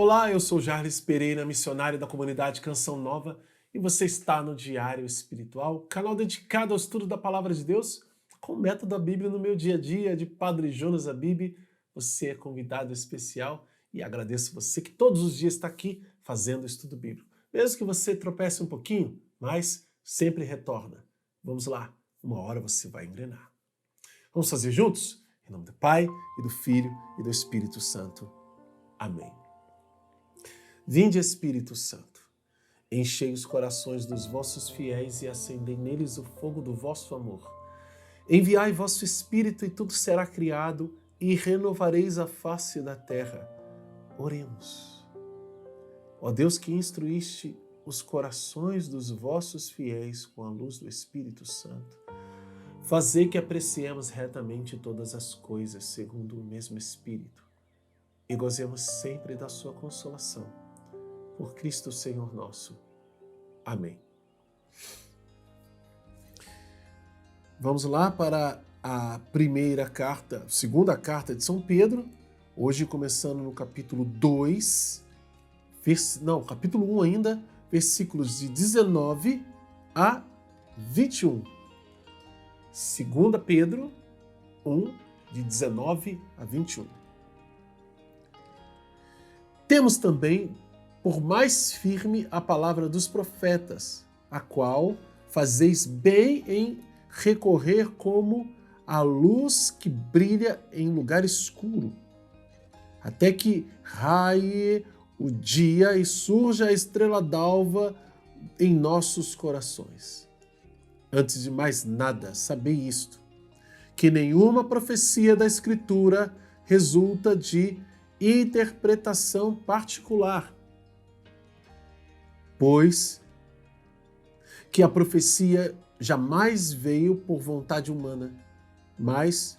Olá, eu sou Jarles Pereira, missionário da comunidade Canção Nova, e você está no Diário Espiritual, canal dedicado ao estudo da Palavra de Deus, com o método da Bíblia no meu dia a dia, de Padre Jonas Abib. Você é convidado especial e agradeço você que todos os dias está aqui fazendo o estudo bíblico. Mesmo que você tropece um pouquinho, mas sempre retorna. Vamos lá, uma hora você vai engrenar. Vamos fazer juntos? Em nome do Pai, e do Filho, e do Espírito Santo. Amém. Vinde, Espírito Santo, enchei os corações dos vossos fiéis e acendei neles o fogo do vosso amor. Enviai vosso Espírito e tudo será criado e renovareis a face da terra. Oremos. Ó Deus que instruíste os corações dos vossos fiéis com a luz do Espírito Santo, fazei que apreciemos retamente todas as coisas segundo o mesmo Espírito e gozemos sempre da sua consolação. Por Cristo Senhor nosso. Amém. Vamos lá para a segunda carta de São Pedro, hoje começando no capítulo 2, capítulo 1 ainda, versículos de 19 a 21. 2 Pedro 1, de 19 a 21. Temos também por mais firme a palavra dos profetas, a qual fazeis bem em recorrer como a luz que brilha em lugar escuro, até que raie o dia e surja a estrela d'alva em nossos corações. Antes de mais nada, sabei isto, que nenhuma profecia da Escritura resulta de interpretação particular, pois que a profecia jamais veio por vontade humana, mas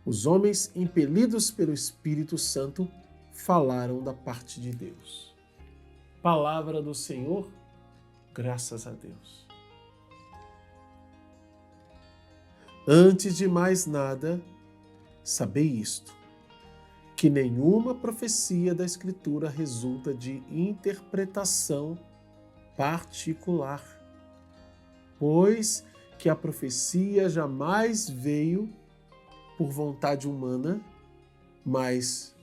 os homens impelidos pelo Espírito Santo falaram da parte de Deus. Palavra do Senhor, graças a Deus. Antes de mais nada, sabei isto, que nenhuma profecia da Escritura resulta de interpretação particular, pois que a profecia jamais veio por vontade humana, mas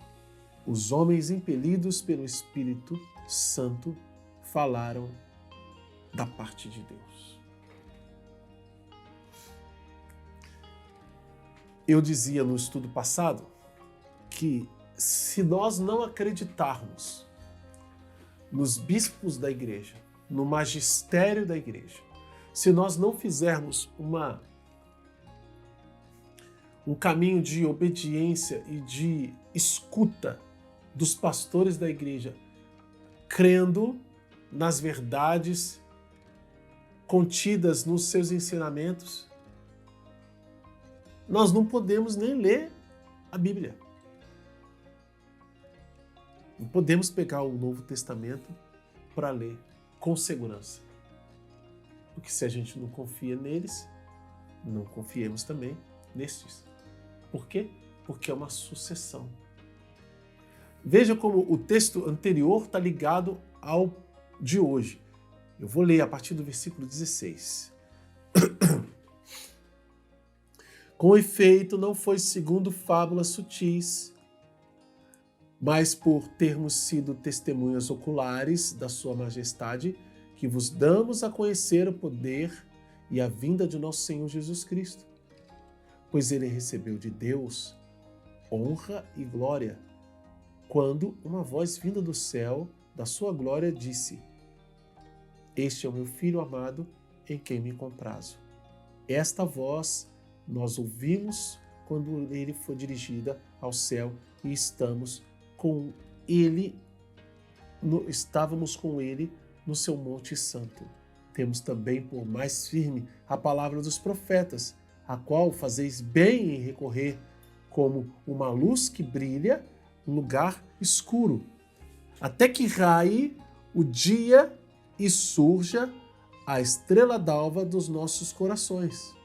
os homens impelidos pelo Espírito Santo falaram da parte de Deus. Eu dizia no estudo passado que se nós não acreditarmos nos bispos da igreja, no magistério da igreja, se nós não fizermos um caminho de obediência e de escuta dos pastores da igreja, crendo nas verdades contidas nos seus ensinamentos, nós não podemos nem ler a Bíblia. Não podemos pegar o Novo Testamento para ler com segurança. Porque se a gente não confia neles, não confiemos também nestes. Por quê? Porque é uma sucessão. Veja como o texto anterior está ligado ao de hoje. Eu vou ler a partir do versículo 16. Com efeito, não foi segundo fábulas sutis, mas por termos sido testemunhas oculares da sua majestade, que vos damos a conhecer o poder e a vinda de nosso Senhor Jesus Cristo. Pois ele recebeu de Deus honra e glória, quando uma voz vinda do céu, da sua glória, disse: Este é o meu Filho amado, em quem me comprazo. Esta voz nós ouvimos quando ele foi dirigida ao céu e estávamos com ele no seu Monte Santo. Temos também por mais firme a palavra dos profetas, a qual fazeis bem em recorrer como uma luz que brilha em lugar escuro, até que raie o dia e surja a estrela d'alva dos nossos corações.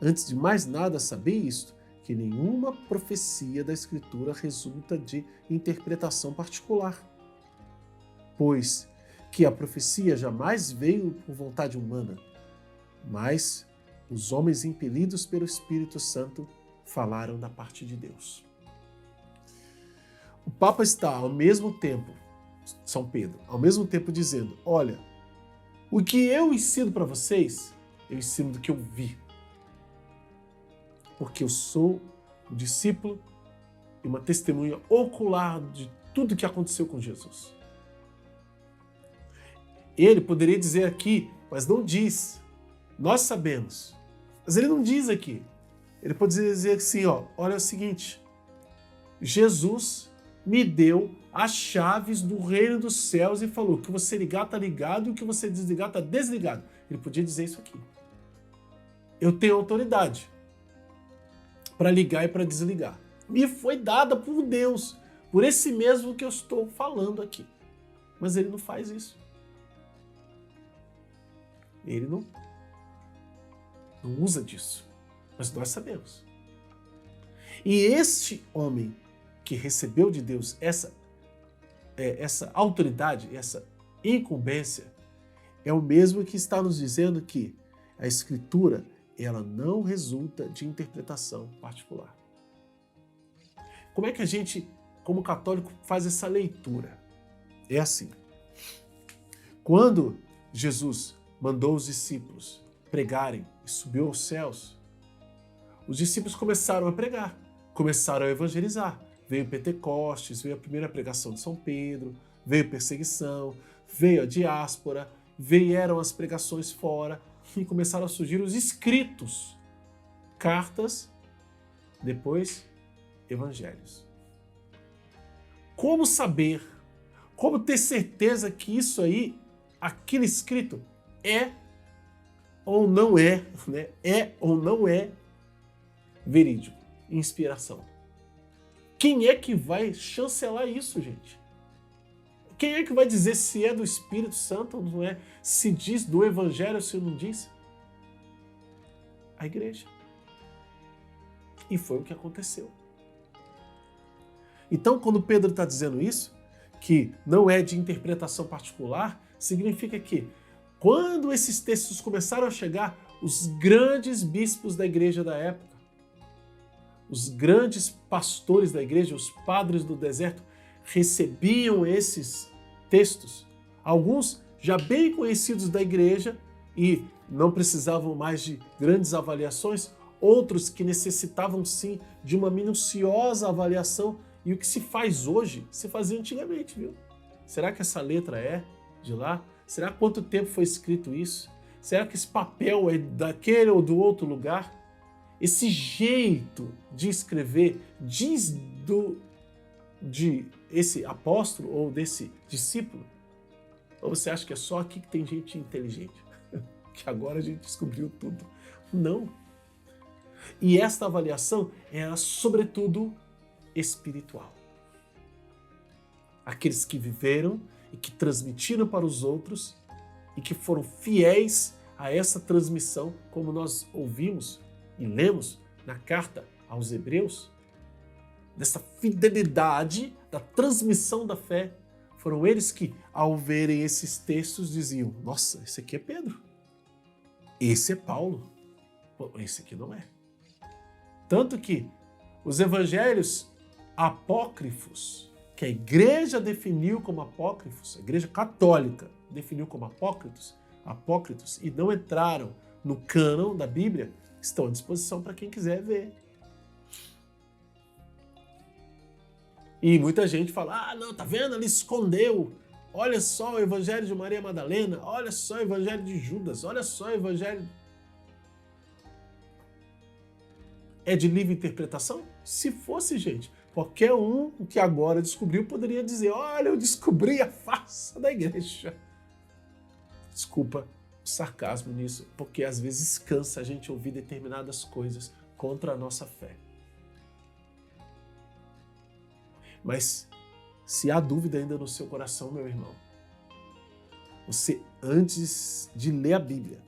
Antes de mais nada, sabei isto, que nenhuma profecia da Escritura resulta de interpretação particular, pois que a profecia jamais veio por vontade humana, mas os homens impelidos pelo Espírito Santo falaram da parte de Deus. O Papa está ao mesmo tempo, São Pedro, ao mesmo tempo dizendo, olha, o que eu ensino para vocês, eu ensino do que eu vi. Porque eu sou um discípulo e uma testemunha ocular de tudo que aconteceu com Jesus. Ele poderia dizer aqui, mas não diz. Nós sabemos. Mas ele não diz aqui. Ele pode dizer assim, ó, olha o seguinte, Jesus me deu as chaves do reino dos céus e falou que o que você ligar está ligado e o que você desligar está desligado. Ele podia dizer isso aqui. Eu tenho autoridade para ligar e para desligar. Me foi dada por Deus, por esse mesmo que eu estou falando aqui. Mas ele não faz isso. Ele não usa disso. Mas nós sabemos. E este homem que recebeu de Deus essa autoridade, essa incumbência, é o mesmo que está nos dizendo que a Escritura ela não resulta de interpretação particular. Como é que a gente, como católico, faz essa leitura? É assim. Quando Jesus mandou os discípulos pregarem e subiu aos céus, os discípulos começaram a pregar, começaram a evangelizar. Veio Pentecostes, veio a primeira pregação de São Pedro, veio perseguição, veio a diáspora, vieram as pregações fora e começaram a surgir os escritos, cartas, depois evangelhos. Como saber, como ter certeza que isso aí, aquele escrito, é ou não é, né? É ou não é verídico, inspiração? Quem é que vai chancelar isso, gente? Quem é que vai dizer se é do Espírito Santo ou não é? Se diz do Evangelho ou se não diz? A igreja. E foi o que aconteceu. Então, quando Pedro está dizendo isso, que não é de interpretação particular, significa que quando esses textos começaram a chegar, os grandes bispos da igreja da época, os grandes pastores da igreja, os padres do deserto, recebiam esses textos, alguns já bem conhecidos da igreja e não precisavam mais de grandes avaliações, outros que necessitavam sim de uma minuciosa avaliação, e o que se faz hoje, se fazia antigamente, viu? Será que essa letra é de lá? Será quanto tempo foi escrito isso? Será que esse papel é daquele ou do outro lugar? Esse jeito de escrever diz de esse apóstolo ou desse discípulo? Ou você acha que é só aqui que tem gente inteligente? Que agora a gente descobriu tudo. Não. E esta avaliação era sobretudo espiritual. Aqueles que viveram e que transmitiram para os outros e que foram fiéis a essa transmissão, como nós ouvimos e lemos na carta aos Hebreus, dessa fidelidade da transmissão da fé, foram eles que, ao verem esses textos, diziam: nossa, esse aqui é Pedro, esse é Paulo, esse aqui não é. Tanto que os evangelhos apócrifos, que a igreja definiu como apócrifos, a igreja católica definiu como apócrifos e não entraram no cânon da Bíblia, estão à disposição para quem quiser ver. E muita gente fala: ah, não, tá vendo? Ele escondeu. Olha só o evangelho de Maria Madalena, olha só o evangelho de Judas, olha só o evangelho. É de livre interpretação? Se fosse, gente, qualquer um que agora descobriu poderia dizer: olha, eu descobri a farsa da igreja. Desculpa o sarcasmo nisso, porque às vezes cansa a gente ouvir determinadas coisas contra a nossa fé. Mas se há dúvida ainda no seu coração, meu irmão, você, antes de ler a Bíblia,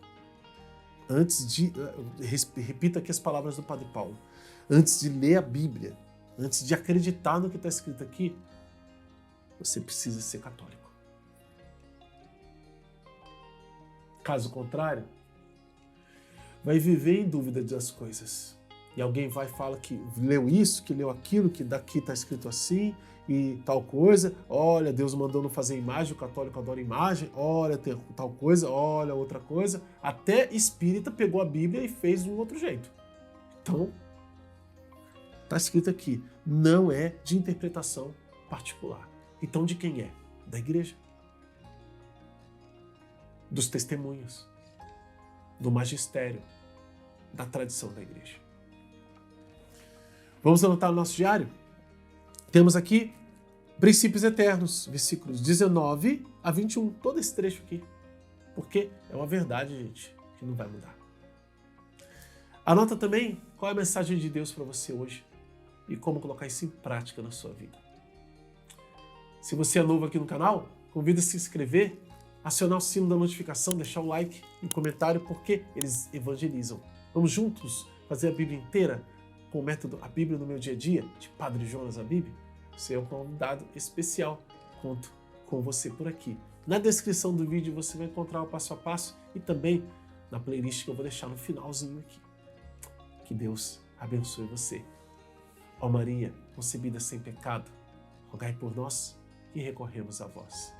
repita aqui as palavras do Padre Paulo, antes de ler a Bíblia, antes de acreditar no que está escrito aqui, você precisa ser católico. Caso contrário, vai viver em dúvida das coisas. E alguém vai e fala que leu isso, que leu aquilo, que daqui está escrito assim e tal coisa. Olha, Deus mandou não fazer imagem, o católico adora imagem. Olha, tem tal coisa, olha outra coisa. Até espírita pegou a Bíblia e fez de um outro jeito. Então, está escrito aqui, não é de interpretação particular. Então, de quem é? Da igreja. Dos testemunhos. Do magistério. Da tradição da igreja. Vamos anotar no nosso diário? Temos aqui princípios eternos, versículos 19 a 21, todo esse trecho aqui. Porque é uma verdade, gente, que não vai mudar. Anota também qual é a mensagem de Deus para você hoje e como colocar isso em prática na sua vida. Se você é novo aqui no canal, convido a se inscrever, acionar o sino da notificação, deixar o like e o comentário, porque eles evangelizam. Vamos juntos fazer a Bíblia inteira com o método A Bíblia no Meu Dia a Dia, de Padre Jonas a Bíblia? Você é um convidado especial. Conto com você por aqui. Na descrição do vídeo você vai encontrar o passo a passo e também na playlist que eu vou deixar no finalzinho aqui. Que Deus abençoe você. Ó Maria, concebida sem pecado, rogai por nós que recorremos a vós.